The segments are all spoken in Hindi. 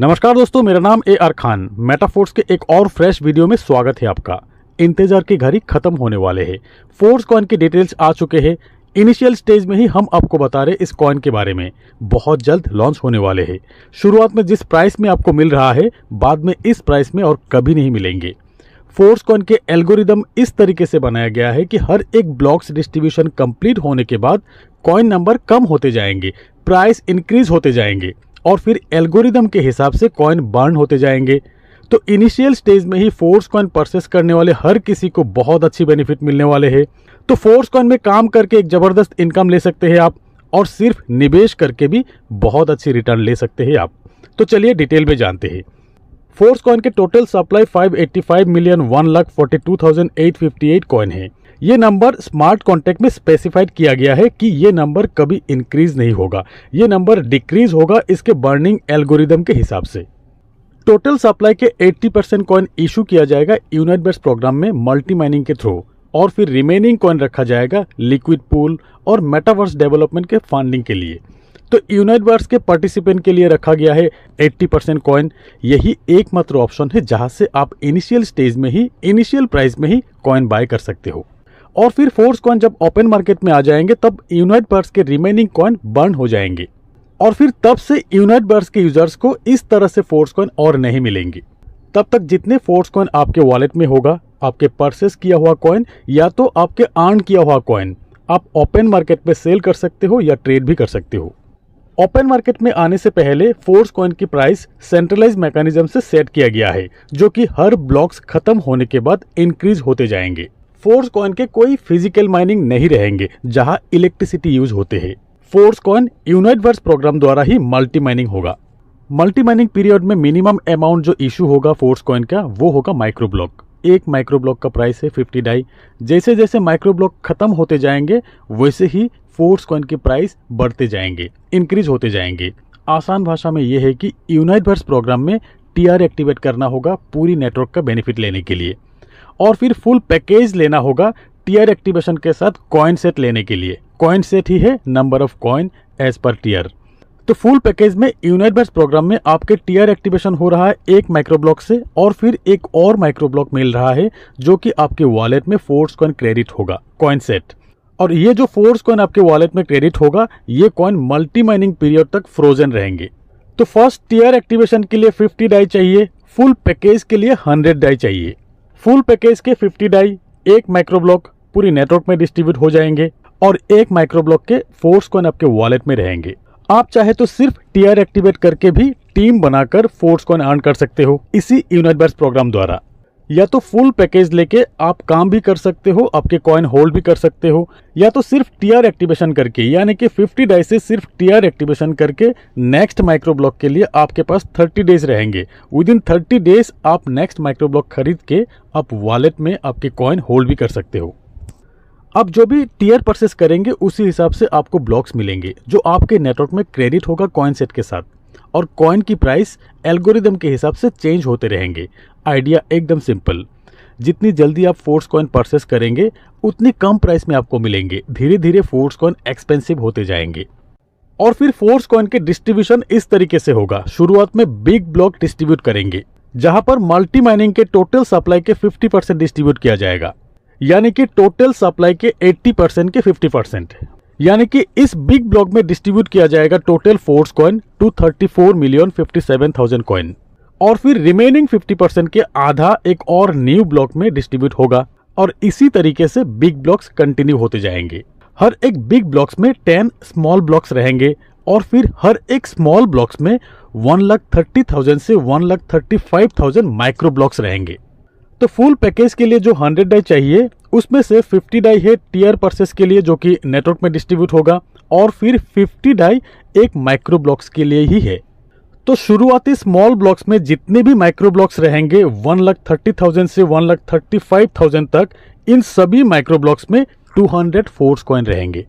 नमस्कार दोस्तों, मेरा नाम AR खान। मेटाफोर्स के एक और फ्रेश वीडियो में स्वागत है आपका। इंतजार की घड़ी खत्म होने वाले हैं। फोर्स कॉइन के डिटेल्स आ चुके हैं। इनिशियल स्टेज में ही हम आपको बता रहे इस कॉइन के बारे में। बहुत जल्द लॉन्च होने वाले हैं। शुरुआत में जिस प्राइस में आपको मिल रहा है, बाद में इस प्राइस में और कभी नहीं मिलेंगे। फोर्स कॉइन के एल्गोरिदम इस तरीके से बनाया गया है कि हर एक ब्लॉक्स डिस्ट्रीब्यूशन कंप्लीट होने के बाद कॉइन नंबर कम होते जाएंगे, प्राइस इंक्रीज होते जाएंगे और फिर एल्गोरिदम के हिसाब से कॉइन बर्न होते जाएंगे। तो इनिशियल स्टेज में ही फोर्स कॉइन परचेस करने वाले हर किसी को बहुत अच्छी बेनिफिट मिलने वाले हैं। तो फोर्स कॉइन में काम करके एक जबरदस्त इनकम ले सकते हैं आप, और सिर्फ निवेश करके भी बहुत अच्छी रिटर्न ले सकते हैं आप। तो चलिए डिटेल में जानते हैं। फोर्स कॉइन के टोटल सप्लाई 585,142,858 कॉइन है। ये नंबर स्मार्ट कॉन्ट्रैक्ट में स्पेसिफाइड किया गया है कि ये नंबर कभी इंक्रीज नहीं होगा, ये नंबर डिक्रीज होगा इसके बर्निंग एल्गोरिदम के हिसाब से। टोटल सप्लाई के 80% कॉइन इशू किया जाएगा यूनाइटबर्स प्रोग्राम में मल्टी माइनिंग के थ्रू, और फिर रिमेनिंग कॉइन रखा जाएगा लिक्विड पूल और मेटावर्स डेवलपमेंट के फंडिंग के लिए। तो यूनाइटबर्स के पार्टिसिपेंट के लिए रखा गया है 80% कॉइन। यही एकमात्र ऑप्शन है जहां से आप इनिशियल स्टेज में ही, इनिशियल प्राइस में ही कॉइन बाय कर सकते हो। और फिर फोर्स कॉइन जब ओपन मार्केट में आ जाएंगे तब यूनाइटबर्स के रिमेनिंग कॉइन बर्न हो जाएंगे, और फिर तब से यूनाइटबर्स के यूजर्स को इस तरह से फोर्स कॉइन और नहीं मिलेंगे। तब तक जितने फोर्स कॉइन आपके वॉलेट में होगा, आपके परचेस किया हुआ कॉइन या तो आपके अर्न किया हुआ कॉइन, आप ओपन मार्केट में सेल कर सकते हो या ट्रेड भी कर सकते हो। ओपन मार्केट में आने से पहले फोर्स कॉइन की प्राइस सेंट्रलाइज मैकेनिज्म से सेट किया गया है, जो कि हर ब्लॉक्स खत्म होने के बाद इंक्रीज होते जाएंगे। फोर्स कॉइन के कोई फिजिकल माइनिंग नहीं रहेंगे जहां इलेक्ट्रिसिटी यूज होते हैं। फोर्स कॉइन यूनाइटबर्स प्रोग्राम द्वारा ही मल्टी माइनिंग होगा। मल्टी माइनिंग पीरियड में मिनिमम अमाउंट जो इशू होगा फोर्स कॉइन का, वो होगा माइक्रो ब्लॉक। एक माइक्रो ब्लॉक का प्राइस है 50 डाई। जैसे जैसे माइक्रो ब्लॉक खत्म होते जाएंगे वैसे ही फोर्स कॉइन के प्राइस बढ़ते जाएंगे, इंक्रीज होते जाएंगे। आसान भाषा में यह है कि यूनाइटबर्स प्रोग्राम में TR एक्टिवेट करना होगा पूरी नेटवर्क का बेनिफिट लेने के लिए, और फिर फुल पैकेज लेना होगा TR एक्टिवेशन के साथ कॉइन सेट लेने के लिए। कॉइन सेट ही है number of coin as per TR। तो फुल पैकेज में यूनाइटबर्स प्रोग्राम में आपके TR एक्टिवेशन हो रहा है एक माइक्रो ब्लॉक से, और फिर एक और माइक्रो ब्लॉक मिल रहा है जो कि आपके वॉलेट में फोर्स कॉइन क्रेडिट होगा, कॉइन सेट। और ये जो फोर्स कॉइन आपके वॉलेट में क्रेडिट होगा, ये कॉइन मल्टी माइनिंग पीरियड तक फ्रोजन रहेंगे। तो फर्स्ट TR एक्टिवेशन के लिए 50 डाई चाहिए, फुल पैकेज के लिए 100 डाई चाहिए। फुल पैकेज के 50 डाई, एक माइक्रो ब्लॉक पूरी नेटवर्क में डिस्ट्रीब्यूट हो जाएंगे, और एक माइक्रो ब्लॉक के फोर्स कॉइन आपके वॉलेट में रहेंगे। आप चाहे तो सिर्फ TR एक्टिवेट करके भी टीम बनाकर फोर्स कॉइन अर्न कर सकते हो इसी यूनाइटबर्स प्रोग्राम द्वारा, या तो फुल पैकेज लेके आप काम भी कर सकते हो, आपके कॉइन होल्ड भी कर सकते हो, या तो सिर्फ TR एक्टिवेशन करके, यानी कि 50 डाई से सिर्फ TR एक्टिवेशन करके नेक्स्ट माइक्रो ब्लॉक के लिए आपके पास 30 डेज रहेंगे। विद इन 30 डेज आप नेक्स्ट माइक्रो ब्लॉक खरीद के आप वॉलेट में आपके कॉइन होल्ड भी कर सकते हो। अब जो भी TR परचेस करेंगे उसी हिसाब से आपको ब्लॉक्स मिलेंगे जो आपके नेटवर्क में क्रेडिट होगा कॉइन सेट के साथ, और कॉइन की प्राइस एल्गोरिदम के हिसाब से चेंज होते रहेंगे। आइडिया एकदम सिंपल, जितनी जल्दी आप फोर्स कॉइन परचेस करेंगे उतनी कम प्राइस में आपको मिलेंगे। धीरे धीरे फोर्स कॉइन एक्सपेंसिव होते जाएंगे। और फिर फोर्स कॉइन के डिस्ट्रीब्यूशन इस तरीके से होगा। शुरुआत में बिग ब्लॉक डिस्ट्रीब्यूट करेंगे, जहां पर मल्टी माइनिंग के टोटल सप्लाई के 50% डिस्ट्रीब्यूट किया जाएगा, यानी कि टोटल सप्लाई के 80% के 50%, यानी कि इस बिग ब्लॉक में डिस्ट्रीब्यूट किया जाएगा टोटल फोर्स कॉइन 234,057,000 कॉइन। और फिर रिमेनिंग 50% के आधा एक और न्यू ब्लॉक में डिस्ट्रीब्यूट होगा, और इसी तरीके से बिग ब्लॉक्स कंटिन्यू होते जाएंगे। हर एक बिग ब्लॉक्स में 10 स्मॉल ब्लॉक्स रहेंगे, और फिर हर एक स्मॉल ब्लॉक्स में 1,30,000 से 1,35,000 माइक्रो ब्लॉक्स रहेंगे। तो फुल पैकेज के लिए जो 100 डाई चाहिए, उसमें से 50 डाई है TR परचेस के लिए जो कि नेटवर्क में डिस्ट्रीब्यूट होगा, और फिर 50 डाई एक माइक्रो ब्लॉक्स के लिए ही है। तो शुरुआती स्मॉल ब्लॉक्स में जितने भी माइक्रो ब्लॉक्स रहेंगे 1,30,000 से 1,35,000 तक, इन सभी माइक्रो ब्लॉक्स में 200 फोर्स कॉइन रहेंगे।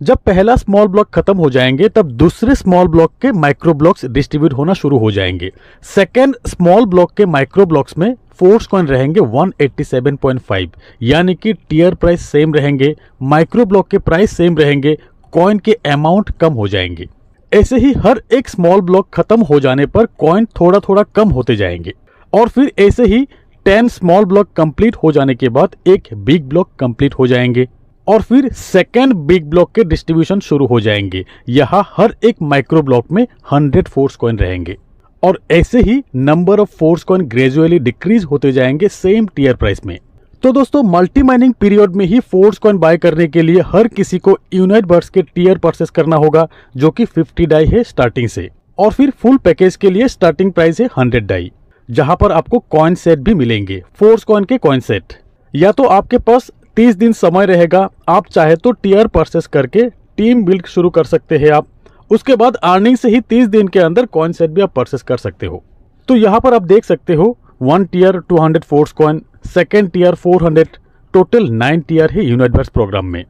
जब पहला स्मॉल ब्लॉक खत्म हो जाएंगे तब दूसरे स्मॉल ब्लॉक के माइक्रो ब्लॉक्स डिस्ट्रीब्यूट होना शुरू हो जाएंगे। सेकेंड स्मॉल ब्लॉक के माइक्रो ब्लॉक्स में फोर्स कॉइन रहेंगे 187.5, यानी कि TR प्राइस सेम रहेंगे, माइक्रो ब्लॉक के प्राइस सेम रहेंगे, कॉइन के अमाउंट कम हो जाएंगे। ऐसे ही हर एक स्मॉल ब्लॉक खत्म हो जाने पर कॉइन थोड़ा थोड़ा कम होते जाएंगे और फिर ऐसे ही 10 स्मॉल ब्लॉक कंप्लीट हो जाने के बाद एक बिग ब्लॉक कंप्लीट हो जाएंगे और फिर सेकेंड बिग ब्लॉक के डिस्ट्रीब्यूशन शुरू हो जाएंगे। यहाँ हर एक माइक्रो ब्लॉक में 100 फोर्स कॉइन रहेंगे और ऐसे ही number of force coin gradually decrease होते जाएंगे सेम टियर प्राइस में। तो दोस्तों मल्टी माइनिंग पीरियड में ही फोर्स कॉइन बाय करने के लिए हर किसी को यूनाइट बर्ड्स के टियर परचेस करना होगा जो कि 50 डाई है स्टार्टिंग से, और फिर फुल पैकेज के लिए स्टार्टिंग प्राइस है 100 डाई, जहां पर आपको कॉइन सेट भी मिलेंगे, फोर्स कॉइन के कॉइन सेट। या तो आपके पास 30 दिन समय रहेगा, आप चाहे तो टियर परचेस करके टीम बिल्ड शुरू कर सकते हैं आप। उसके बाद अर्निंग से ही 30 दिन के अंदर कॉइन सेट भी आप परचेस कर सकते हो। तो यहाँ पर आप देख सकते हो 1 tier 200 force coin, second tier 400, total 9 tier है यूनाइट बर्ड्स प्रोग्राम में।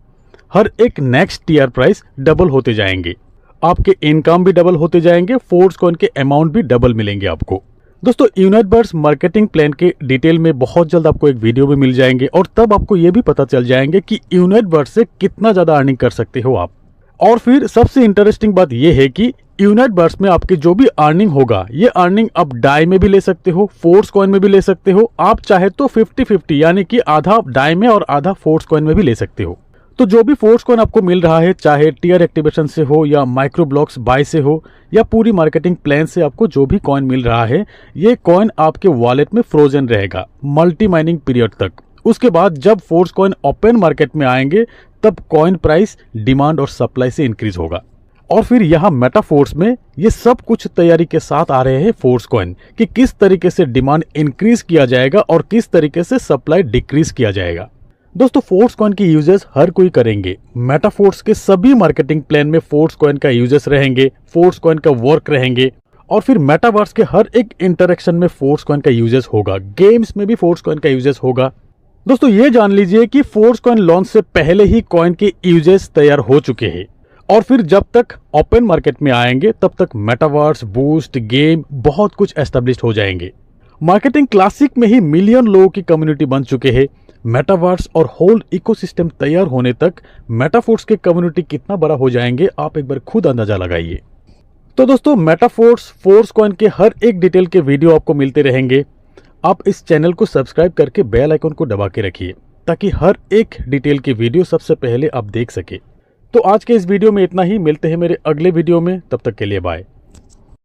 हर एक नेक्स्ट टियर प्राइस डबल होते जाएंगे, आपके इनकम भी डबल होते जाएंगे, फोर्स कॉइन के अमाउंट भी डबल मिलेंगे आपको। दोस्तों यूनाइट बर्ड्स मार्केटिंग प्लान के डिटेल में बहुत जल्द आपको एक वीडियो में मिल जाएंगे और तब आपको ये भी पता चल जाएंगे कि यूनाइट बर्ड्स से कितना ज्यादा अर्निंग कर सकते हो आप। और फिर सबसे इंटरेस्टिंग बात यह है कि यूनाइट बर्ड्स में आपके जो भी अर्निंग होगा, ये अर्निंग आप डाई में भी ले सकते हो, फोर्स कॉइन में भी ले सकते हो, आप चाहे तो 50-50 यानी कि आधा डाई में और आधा फोर्स कॉइन में भी ले सकते हो। तो जो भी फोर्स कॉइन आपको मिल रहा है, चाहे टियर एक्टिवेशन से हो या माइक्रो ब्लॉक्स बाय से हो या पूरी मार्केटिंग प्लान से आपको जो भी कॉइन मिल रहा है, ये कॉइन आपके वॉलेट में फ्रोजन रहेगा मल्टी माइनिंग पीरियड तक। उसके बाद जब फोर्स कॉइन ओपन मार्केट में आएंगे तब कॉइन प्राइस डिमांड और सप्लाई से इंक्रीज होगा। और फिर यहाँ मेटाफोर्स में ये सब कुछ तैयारी के साथ आ रहे हैं फोर्स कॉइन कि किस तरीके से डिमांड इंक्रीज किया जाएगा और किस तरीके से सप्लाई डिक्रीज किया जाएगा। दोस्तों फोर्स कॉइन की यूजेस हर कोई करेंगे, मेटाफोर्स के सभी मार्केटिंग प्लान में फोर्स कॉइन का यूजेस रहेंगे, फोर्स कॉइन का वर्क रहेंगे और फिर मेटावर्स के हर एक इंटरेक्शन में फोर्स कॉइन का यूजेस होगा, गेम्स में भी फोर्स कॉइन का यूजेस होगा। दोस्तों ये जान लीजिए कि फोर्स कॉइन लॉन्च से पहले ही कॉइन के यूजेस तैयार हो चुके हैं और फिर जब तक ओपन मार्केट में आएंगे तब तक मेटावर्स, बूस्ट, गेम बहुत कुछ एस्टेब्लिश हो जाएंगे। मार्केटिंग क्लासिक में ही मिलियन लोगों की कम्युनिटी बन चुके हैं। मेटावर्स और होल इकोसिस्टम तैयार होने तक मेटाफोर्स के कम्युनिटी कितना बड़ा हो जाएंगे आप एक बार खुद अंदाजा लगाइए। तो दोस्तों मेटाफोर्स, फोर्स कॉइन के हर एक डिटेल के वीडियो आपको मिलते रहेंगे। आप इस चैनल को सब्सक्राइब करके बेल आइकन को दबा के रखिए ताकि हर एक डिटेल की वीडियो सबसे पहले आप देख सके। तो आज के इस वीडियो में इतना ही, मिलते हैं मेरे अगले वीडियो में, तब तक के लिए बाय।